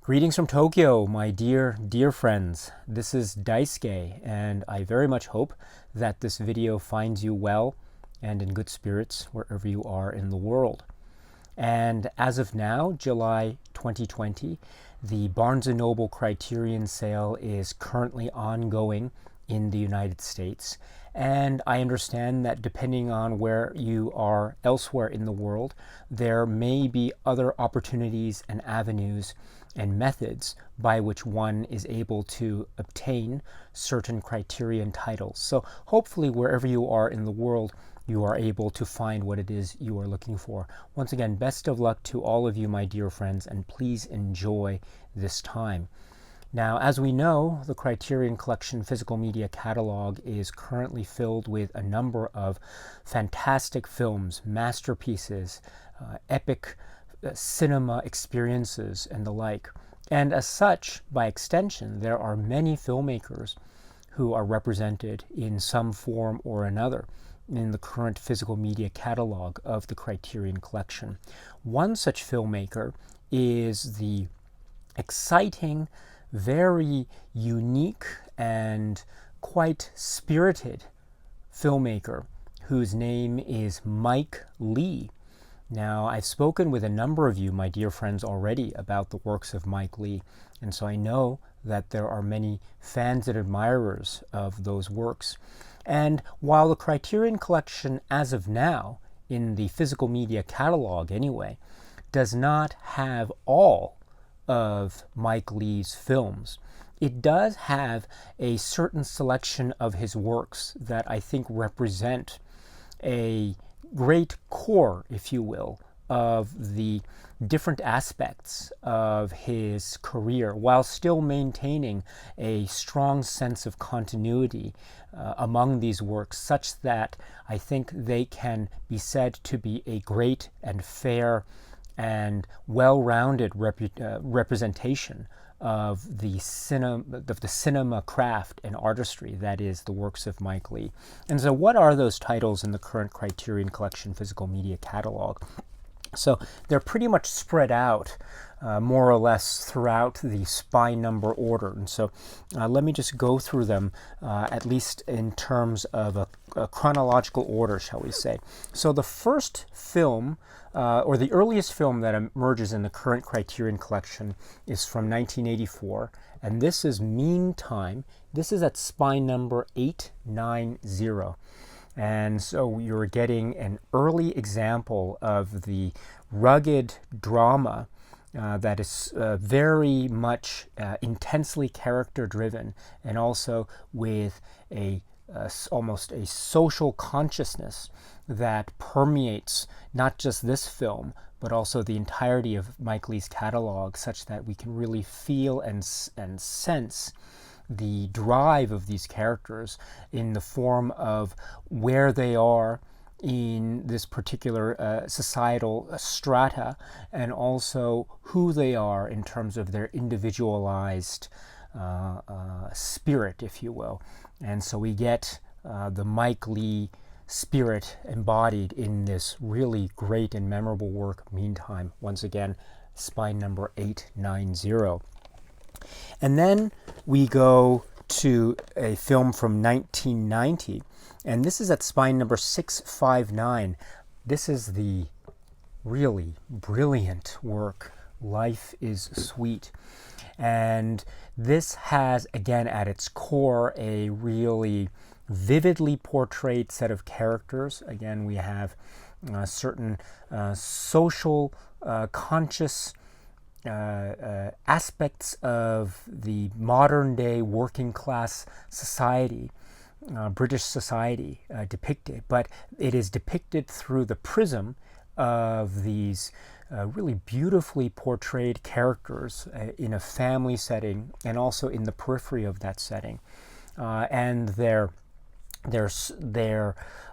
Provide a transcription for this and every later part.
Greetings from Tokyo, my dear friends. This is Daisuke, and I very much hope that this video finds you well and in good spirits wherever you are in the world. And as of now, July 2020, the Barnes & Noble Criterion sale is currently ongoing in the United States. And I understand that depending on where you are elsewhere in the world, there may be other opportunities and avenues and methods by which one is able to obtain certain Criterion titles. So hopefully wherever you are in the world, you are able to find what it is you are looking for. Once again, best of luck to all of you, my dear friends, and please enjoy this time. Now, as we know, the Criterion Collection physical media catalog is currently filled with a number of fantastic films, masterpieces, epic cinema experiences, and the like. And as such, by extension, there are many filmmakers who are represented in some form or another in the current physical media catalog of the Criterion Collection. One such filmmaker is the exciting, very unique, and quite spirited filmmaker whose name is Mike Leigh. Now, I've spoken with a number of you, my dear friends, already about the works of Mike Leigh, and so I know that there are many fans and admirers of those works. And while the Criterion Collection, as of now, in the physical media catalog anyway, does not have all of Mike Leigh's films, it does have a certain selection of his works that I think represent a great core, if you will, of the different aspects of his career, while still maintaining a strong sense of continuity among these works, such that I think they can be said to be a great and fair and well-rounded representation of the cinema craft and artistry that is the works of Mike Leigh. And so what are those titles in the current Criterion Collection physical media catalog? So they're pretty much spread out more or less throughout the spine number order. And so let me just go through them, at least in terms of a chronological order, shall we say. So the first film, or the earliest film that emerges in the current Criterion Collection, is from 1984, and this is Meantime. This is at spine number 890. And so you're getting an early example of the rugged drama that is very much intensely character-driven, and also with almost a social consciousness that permeates not just this film, but also the entirety of Mike Leigh's catalog, such that we can really feel and sense the drive of these characters in the form of where they are in this particular societal strata, and also who they are in terms of their individualized spirit, if you will. And so we get the Mike Leigh spirit embodied in this really great and memorable work, Meantime. Once again, spine number 890. And then we go to a film from 1990, and this is at spine number 659. This is the really brilliant work, Life is Sweet. And this has, again, at its core, a really vividly portrayed set of characters. Again, we have certain social conscious aspects of the modern day working class society, British society, depicted, but it is depicted through the prism of these really beautifully portrayed characters in a family setting, and also in the periphery of that setting, and their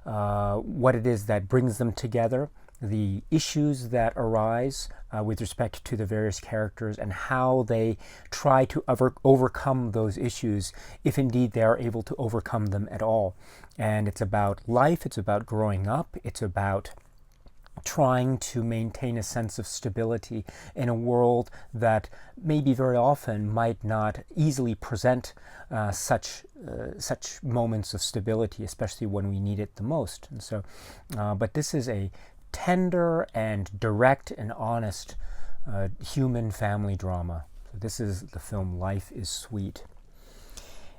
what it is that brings them together, the issues that arise with respect to the various characters, and how they try to overcome those issues, if indeed they are able to overcome them at all. And it's about life, it's about growing up, it's about trying to maintain a sense of stability in a world that maybe very often might not easily present such moments of stability, especially when we need it the most. And so, but this is a tender and direct and honest human family drama. So this is the film Life is Sweet.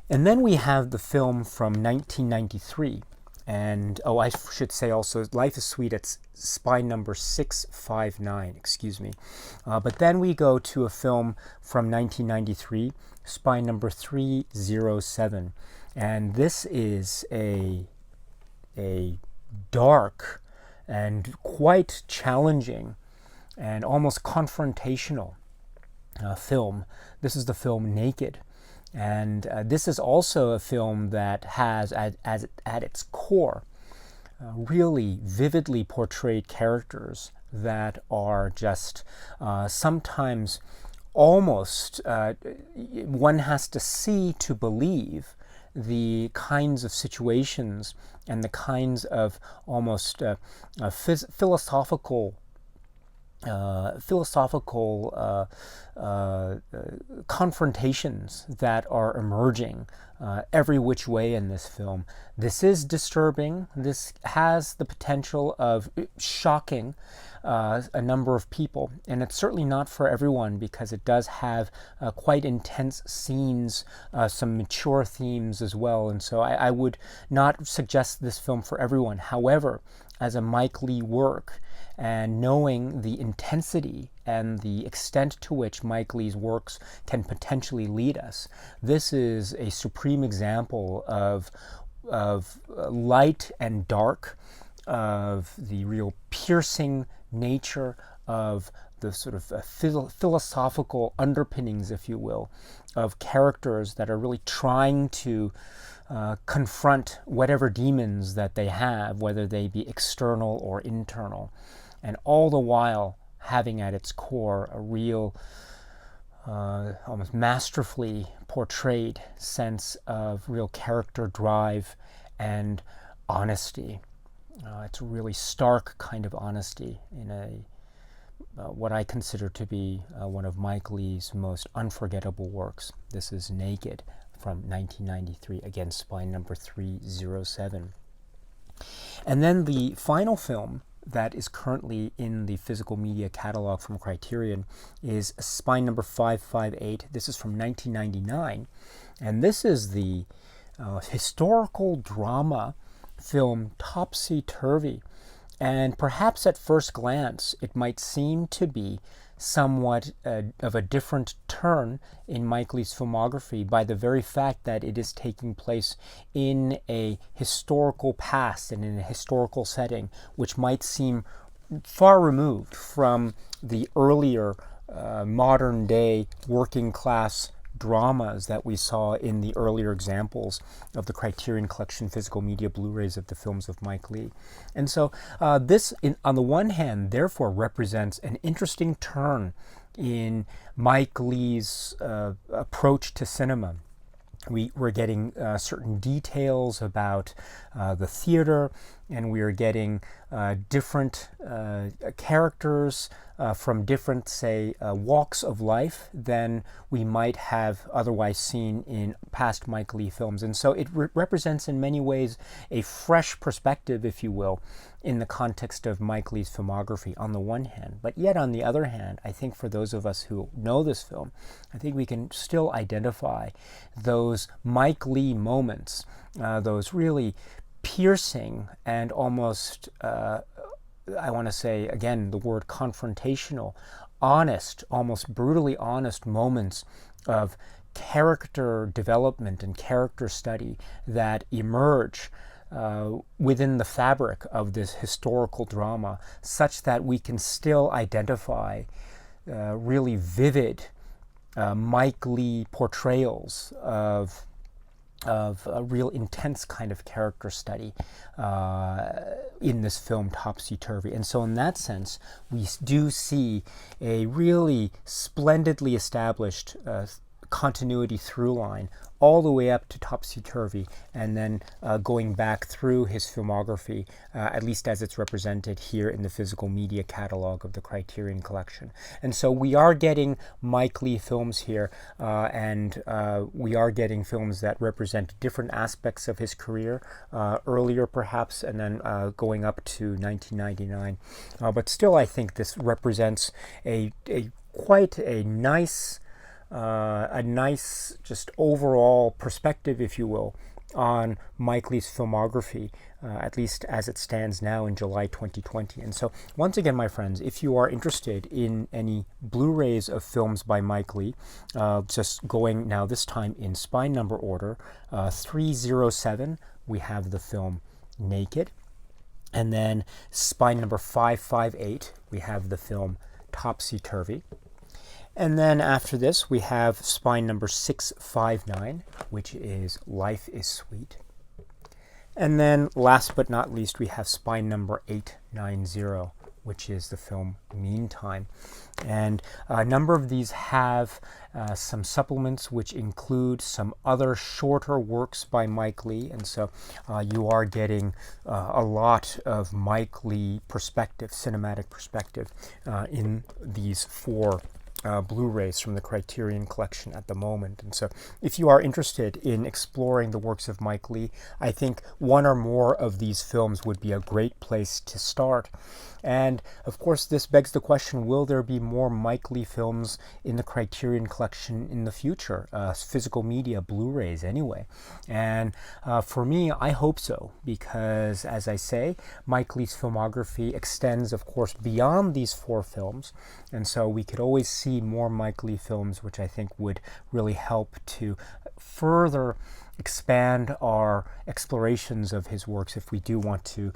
And then we have the film from 1993. And, oh, I should say also, Life is Sweet, it's spine number 659, excuse me. But then we go to a film from 1993, spine number 307. And this is a dark and quite challenging and almost confrontational film. This is the film Naked. And this is also a film that has, at its core, really vividly portrayed characters that are just sometimes almost, one has to see to believe the kinds of situations and the kinds of almost philosophical confrontations that are emerging every which way in this film. This is disturbing. This has the potential of shocking a number of people, and it's certainly not for everyone because it does have quite intense scenes, some mature themes as well, and so I would not suggest this film for everyone. However, as a Mike Leigh work, and knowing the intensity and the extent to which Mike Leigh's works can potentially lead us, this is a supreme example of light and dark, of the real piercing nature of the sort of philosophical underpinnings, if you will, of characters that are really trying to confront whatever demons that they have, whether they be external or internal, and all the while having at its core a real, almost masterfully portrayed sense of real character drive and honesty. It's a really stark kind of honesty in what I consider to be one of Mike Leigh's most unforgettable works. This is Naked from 1993, again, spine number 307. And then the final film that is currently in the physical media catalog from Criterion is spine number 558. This is from 1999, and this is the historical drama film Topsy Turvy. And perhaps at first glance it might seem to be somewhat of a different turn in Mike Leigh's filmography by the very fact that it is taking place in a historical past and in a historical setting, which might seem far removed from the earlier modern day working class dramas that we saw in the earlier examples of the Criterion Collection physical media Blu-rays of the films of Mike Leigh. And so this, on the one hand, therefore represents an interesting turn in Mike Leigh's approach to cinema. We're getting certain details about the theater, and we are getting different characters from different, say, walks of life than we might have otherwise seen in past Mike Leigh films. And so it represents in many ways a fresh perspective, if you will, in the context of Mike Leigh's filmography on the one hand. But yet on the other hand, I think for those of us who know this film, I think we can still identify those Mike Leigh moments, those really piercing and almost, I want to say, again, the word confrontational, honest, almost brutally honest moments of character development and character study that emerge within the fabric of this historical drama, such that we can still identify really vivid Mike Leigh portrayals of a real intense kind of character study in this film Topsy Turvy. And so in that sense, we do see a really splendidly established continuity through line all the way up to Topsy Turvy, and then going back through his filmography, at least as it's represented here in the physical media catalog of the Criterion Collection. And so we are getting Mike Leigh films here, and we are getting films that represent different aspects of his career, earlier perhaps, and then going up to 1999. But still, I think this represents quite a nice just overall perspective, if you will, on Mike Leigh's filmography, at least as it stands now in July 2020. And so once again, my friends, if you are interested in any Blu-rays of films by Mike Leigh, just going now this time in spine number order, 307, we have the film Naked. And then spine number 558, we have the film Topsy Turvy. And then after this, we have spine number 659, which is Life is Sweet. And then last but not least, we have spine number 890, which is the film Meantime. And a number of these have some supplements which include some other shorter works by Mike Leigh. And so you are getting a lot of Mike Leigh perspective, cinematic perspective, in these 4 Blu-rays from the Criterion Collection at the moment. And so if you are interested in exploring the works of Mike Leigh, I think one or more of these films would be a great place to start. And of course, this begs the question, will there be more Mike Leigh films in the Criterion Collection in the future? Physical media, Blu-rays anyway. And for me, I hope so, because as I say, Mike Leigh's filmography extends, of course, beyond these 4 films. And so we could always see more Mike Leigh films, which I think would really help to further expand our explorations of his works if we do want to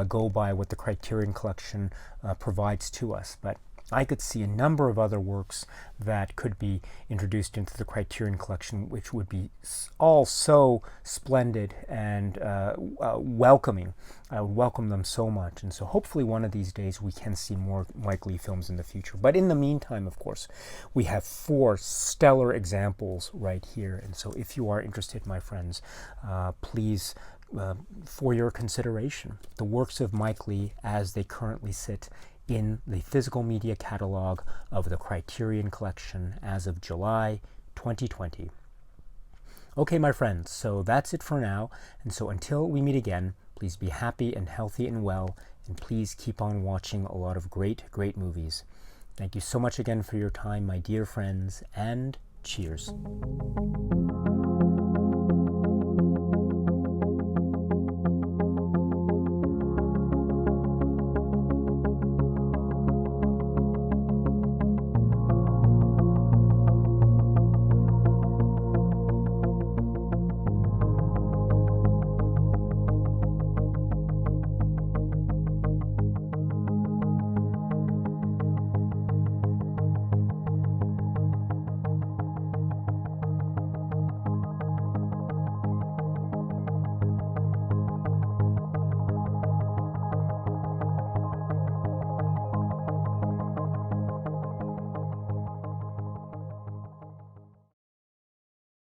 go by what the Criterion Collection provides to us. But I could see a number of other works that could be introduced into the Criterion Collection, which would be all so splendid and welcoming. I would welcome them so much. And so hopefully one of these days we can see more Mike Leigh films in the future. But in the meantime, of course, we have 4 stellar examples right here. And so if you are interested, my friends, please, for your consideration, the works of Mike Leigh as they currently sit in the physical media catalog of the Criterion Collection as of July 2020. Okay, my friends, so that's it for now. And so until we meet again, please be happy and healthy and well, and please keep on watching a lot of great, great movies. Thank you so much again for your time, my dear friends, and cheers.